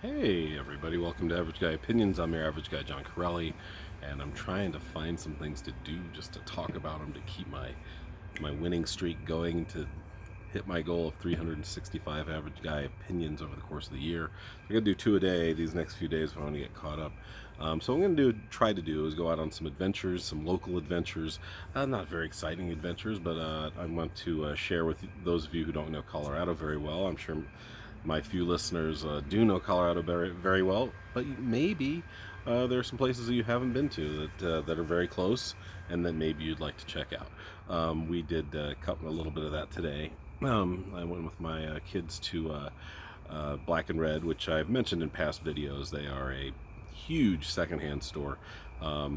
Hey everybody, welcome to Average Guy Opinions. I'm your average guy, John Corelli, and I'm trying to find some things to do just to talk about them to keep my winning streak going, to hit my goal of 365 average guy opinions over the course of the year. I'm gonna do two a day these next few days if I want to get caught up. So what I'm gonna try to do is go out on some adventures, some local adventures, not very exciting adventures, but I want to share with those of you who don't know Colorado very well. I'm sure my few listeners do know Colorado very, very well, but maybe there are some places that you haven't been to that are very close and that maybe you'd like to check out. We did cut a little bit of that today. I went with my kids to Black and Red, which I've mentioned in past videos. They are a huge secondhand store. I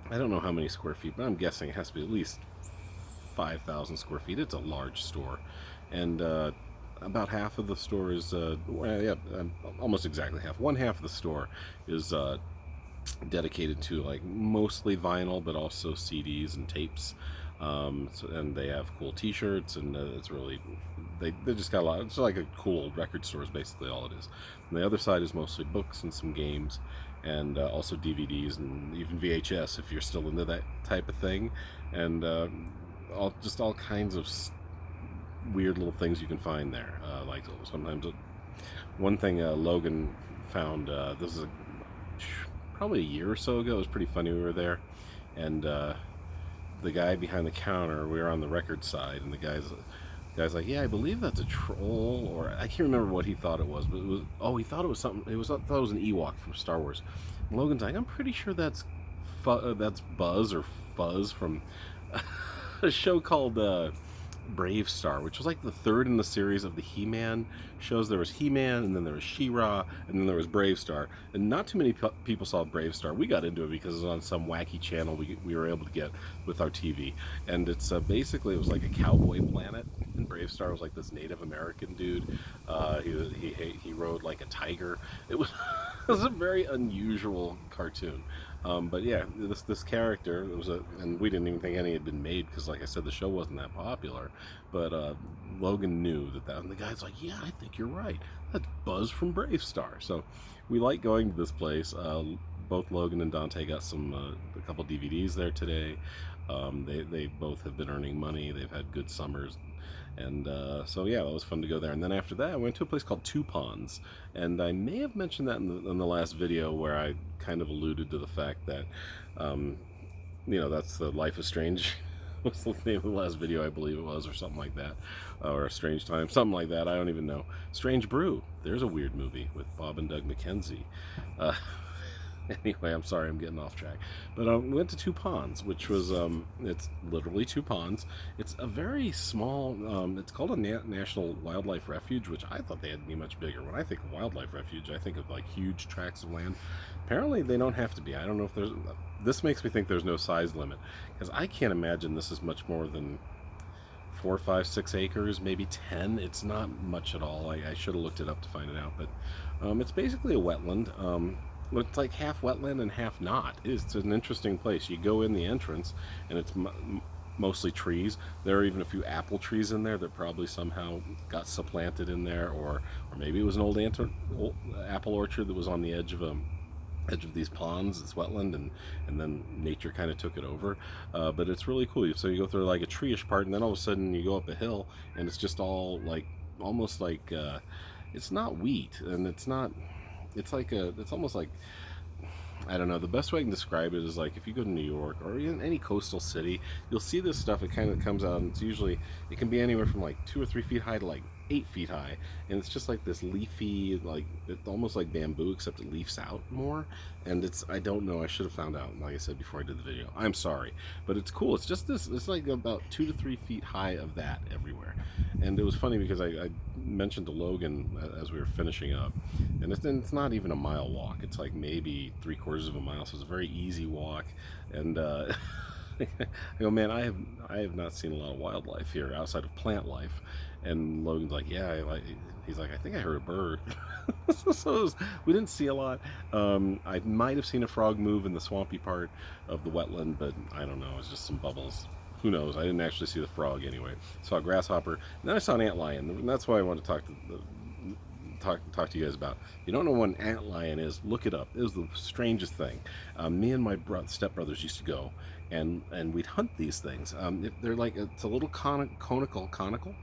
don't know how many square feet, but I'm guessing it has to be at least 5,000 square feet. It's a large store, and about half of the store is, almost exactly half. One half of the store is dedicated to like mostly vinyl, but also CDs and tapes. And they have cool T-shirts, and it's really they just got a lot. It's like a cool record store is basically all it is. And the other side is mostly books and some games, and also DVDs and even VHS if you're still into that type of thing, and all kinds of weird little things you can find there. Like sometimes one thing Logan found, this is probably a year or so ago. It was pretty funny. We were there, and the guy behind the counter, we were on the record side, and the guy's like, yeah, I believe that's a troll, or I can't remember what he thought it was, but it was, he thought it was something. Thought it was an Ewok from Star Wars. And Logan's like, I'm pretty sure that's Buzz or Fuzz from a show called Brave Star, which was like the third in the series of the He-Man shows. There was He-Man, and then there was She-Ra, and then there was Brave Star. And not too many people saw Brave Star. We got into it because it was on some wacky channel we were able to get with our TV. And it's basically, it was like a cowboy planet, and Brave Star was like this Native American dude. He rode like a tiger. It was it was a very unusual cartoon. But yeah, this character, and we didn't even think any had been made because, like I said, the show wasn't that popular. But Logan knew that, and the guy's like, yeah, I think you're right. That's Buzz from Brave Star. So we like going to this place. Both Logan and Dante got a couple DVDs there today. They both have been earning money. They've had good summers. And so yeah, it was fun to go there. And then after that, I went to a place called Two Ponds, and I may have mentioned that in the last video where I kind of alluded to the fact that, that's the Life is Strange. What's the name of the last video? I believe it was, or something like that, or A Strange Time, something like that. I don't even know. Strange Brew. There's a weird movie with Bob and Doug McKenzie. Anyway, I'm sorry, I'm getting off track. But we went to Two Ponds, which was, it's literally two ponds. It's a very small, it's called a National Wildlife Refuge, which I thought they had to be much bigger. When I think of wildlife refuge, I think of like huge tracts of land. Apparently they don't have to be. I don't know if this makes me think there's no size limit, because I can't imagine this is much more than 4, 5, 6 acres, maybe 10. It's not much at all. I should have looked it up to find it out, but it's basically a wetland. It's like half wetland and half not. It's an interesting place. You go in the entrance, and it's mostly trees. There are even a few apple trees in there that probably somehow got supplanted in there, or maybe it was an old apple orchard that was on the edge of these ponds. It's wetland, and then nature kind of took it over. But it's really cool. So you go through like a tree-ish part, and then all of a sudden you go up a hill, and it's just all like almost like it's not wheat, and it's not. It's almost like, I don't know, the best way I can describe it is like if you go to New York or in any coastal city, you'll see this stuff. It kind of comes out, and it can be anywhere from like 2 or 3 feet high to like 8 feet high, and it's just like this leafy, like it's almost like bamboo, except it leaves out more. And I don't know, I should have found out, like I said before I did the video. I'm sorry, but it's cool. It's just it's like about 2 to 3 feet high of that everywhere. And it was funny because I mentioned to Logan as we were finishing up, and it's not even a mile walk. It's like maybe 3/4 of a mile, so it's a very easy walk. And I go, man, I have not seen a lot of wildlife here outside of plant life. And Logan's like, yeah, he's like, I think I heard a bird. We didn't see a lot. I might have seen a frog move in the swampy part of the wetland, but I don't know. It's just some bubbles. Who knows? I didn't actually see the frog anyway. Saw a grasshopper, and then I saw an antlion, and that's why I wanted to talk to talk to you guys about. If you don't know what an antlion is, look it up. It was the strangest thing. Me and my stepbrothers used to go, and we'd hunt these things. They're like, it's a little conical,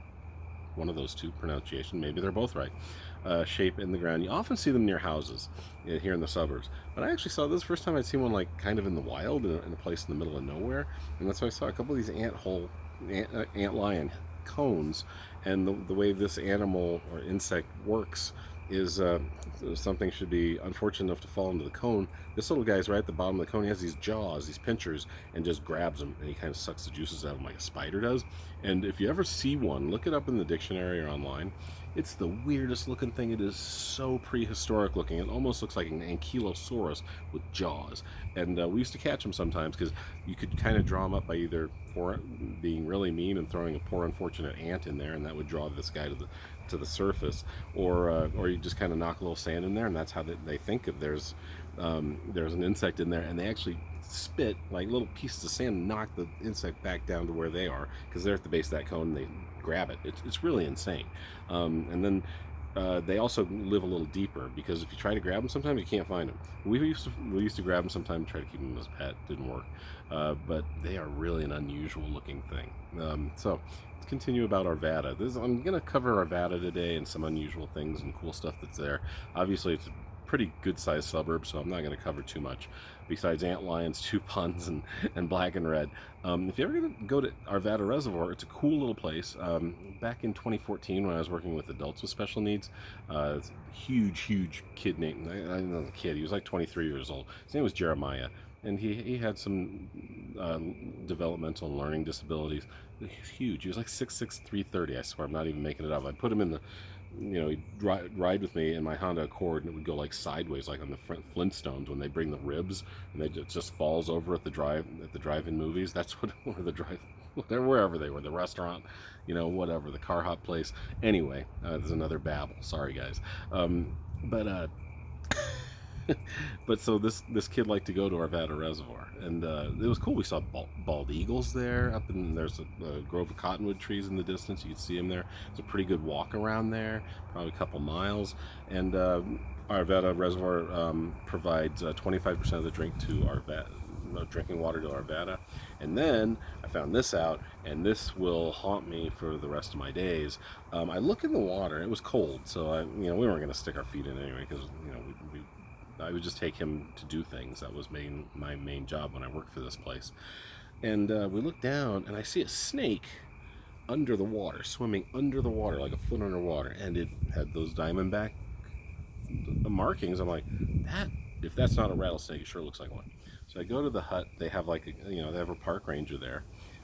one of those two pronunciation, maybe they're both right, shape in the ground. You often see them near houses here in the suburbs, but I actually saw this first time I'd seen one like kind of in the wild, in a place in the middle of nowhere. And that's why I saw a couple of these ant lion cones. And the way this animal or insect works is, something should be unfortunate enough to fall into the cone. This little guy's right at the bottom of the cone. He has these jaws, these pinchers, and just grabs them, and he kind of sucks the juices out of them like a spider does. And if you ever see one, look it up in the dictionary or online. It's the weirdest looking thing. It is so prehistoric looking. It almost looks like an ankylosaurus with jaws. And we used to catch them sometimes because you could kind of draw them up by either being really mean and throwing a poor unfortunate ant in there, and that would draw this guy to the surface, or you just kind of knock a little sand in there, and that's how they think of there's an insect in there, and they actually spit like little pieces of sand and knock the insect back down to where they are, because they're at the base of that cone and they grab it. It's really insane. And then they also live a little deeper, because if you try to grab them, sometimes you can't find them. We used to grab them sometimes and try to keep them as a pet. Didn't work, but they are really an unusual looking thing. So let's continue about Arvada. I'm going to cover Arvada today and some unusual things and cool stuff that's there. Obviously, it's a pretty good sized suburb, so I'm not going to cover too much besides ant lions, two puns, and black and red. If you're ever going to go to Arvada Reservoir, it's a cool little place. Back in 2014, when I was working with adults with special needs, huge kid named, I know the kid, he was like 23 years old. His name was Jeremiah, and he had some developmental and learning disabilities. He was huge. He was like 6'6", 330. I swear, I'm not even making it up. I put him in the, he'd ride with me in my Honda Accord, and it would go like sideways, like on the Flintstones when they bring the ribs, and it just falls over at the drive-in movies. That's wherever they were, the restaurant, whatever, the car hop place. Anyway, there's another babble. Sorry, guys. But but so this kid liked to go to Arvada Reservoir, and it was cool. We saw bald eagles there, there's a grove of cottonwood trees in the distance. You could see them there. It's a pretty good walk around there, probably a couple miles. And Arvada Reservoir provides 25% of the drinking water to Arvada. And then I found this out, and this will haunt me for the rest of my days. I look in the water. It was cold, so we weren't going to stick our feet in anyway, because I would just take him to do things. That was my main job when I worked for this place. And we looked down, and I see a snake under the water, swimming under the water, like a foot underwater, and it had those diamondback markings. I'm like, if that's not a rattlesnake, it sure looks like one. So I go to the hut. They have they have a park ranger there.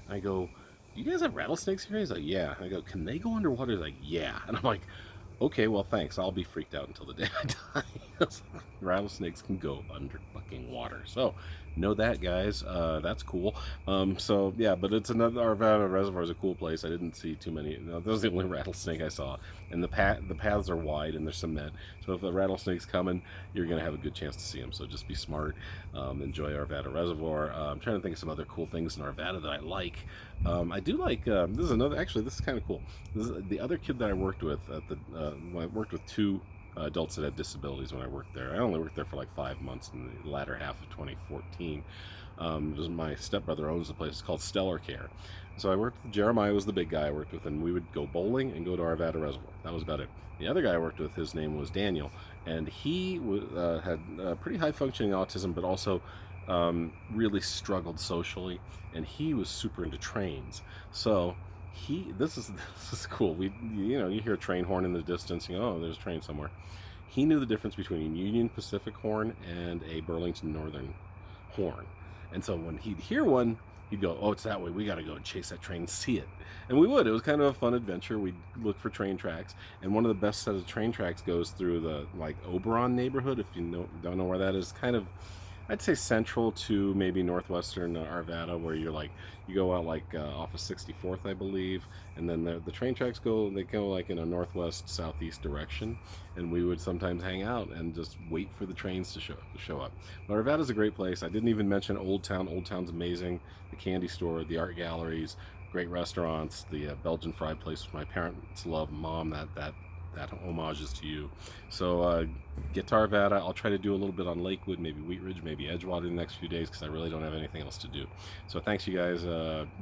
I go, you guys have rattlesnakes here? He's like, yeah. I go, can they go underwater? He's like, yeah. And I'm like, okay, well, thanks. I'll be freaked out until the day I die. Rattlesnakes can go under fucking water. So, know that, guys. That's cool. So, yeah, but it's another, Arvada Reservoir is a cool place. I didn't see too many. That was the only rattlesnake I saw. And the paths are wide and there's cement. So, if a rattlesnake's coming, you're going to have a good chance to see them. So, just be smart. Enjoy Arvada Reservoir. I'm trying to think of some other cool things in Arvada that I like. I do like, this is kind of cool. This is the other kid that I worked with I worked with two adults that had disabilities when I worked there. I only worked there for like 5 months in the latter half of 2014. My stepbrother owns the place. It's called Stellar Care. So I worked with Jeremiah, was the big guy I worked with, and we would go bowling and go to Arvada Reservoir. That was about it. The other guy I worked with, his name was Daniel, and he had pretty high functioning autism, but also really struggled socially, and he was super into trains. So this is cool. You hear a train horn in the distance, oh, there's a train somewhere. He knew the difference between a Union Pacific horn and a Burlington Northern horn. And so when he'd hear one, he'd go, oh, it's that way. We got to go and chase that train and see it. And we would. It was kind of a fun adventure. We'd look for train tracks. And one of the best set of train tracks goes through the Oberon neighborhood. If you don't know where that is, kind of, I'd say central to maybe northwestern Arvada, where you go out off of 64th, I believe, and then the train tracks go in a northwest southeast direction, and we would sometimes hang out and just wait for the trains to show up. But Arvada's a great place. I didn't even mention Old Town. Old Town's amazing. The candy store, the art galleries, great restaurants, the Belgian fried place which my parents love. Mom, that that homage is to you. So get to Arvada. I'll try to do a little bit on Lakewood, maybe Wheat Ridge, maybe Edgewater in the next few days because I really don't have anything else to do. So thanks, you guys.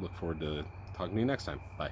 Look forward to talking to you next time. Bye.